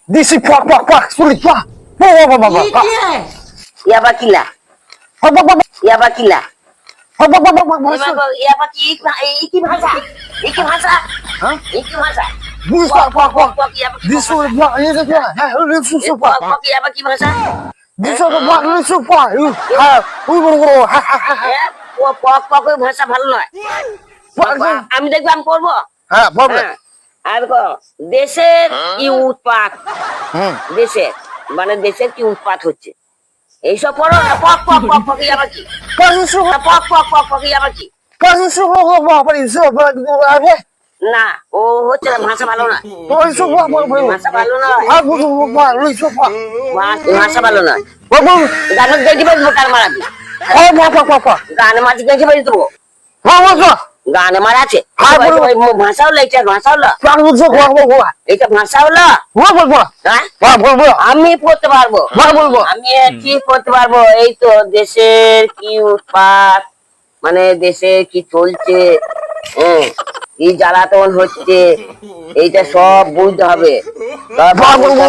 This is pak, sulit pak. Apa. ইয়াবা কিলা ইয়াবা কিলা এবার ইয়াবা কি কি ভাষা এই কি ভাষা Hah? এই কি ভাষা This pak. This ইয়াবা is pak. Ini dia. This is pak. ইয়াবা কি ভাষা This is pak. This is pak. Bro. ও পক পক ভাষা ভালো নয় আমি দেখবো আমি করবো Boleh. আর দেশের কি উৎপাত দেশের মানে দেশের কি উৎপাত হচ্ছে এইসব পড়ো না পক পক ইয়াবা কি Kasih পক ইয়াবা কি suhu apa itu? Apa? না ও হচ্ছে না ভাষা ভালো না Itu pak. ভাষা ভালো নয় Aku pak. Itu pak. ভাষা ভালো নয় Bapak. গানের দেখি পারবো কার মারাবি Apa? গানে মাঝে দেখি পারি দেবো Apa? গানে মারা আছে হ্যাঁ, বলো। ভাষা হলো এটা ভাষা হলো Kamu suka apa? এটা ভাষা হলো Apa? হ্যাঁ Apa? আমি পড়তে পারবো বলবো। আমি কি পড়তে পারবো এই তো দেশের কি উৎপাত মানে দেশে কি চলছে কি জ্বালাতন হচ্ছে এইটা সব বুঝতে হবে বলবো।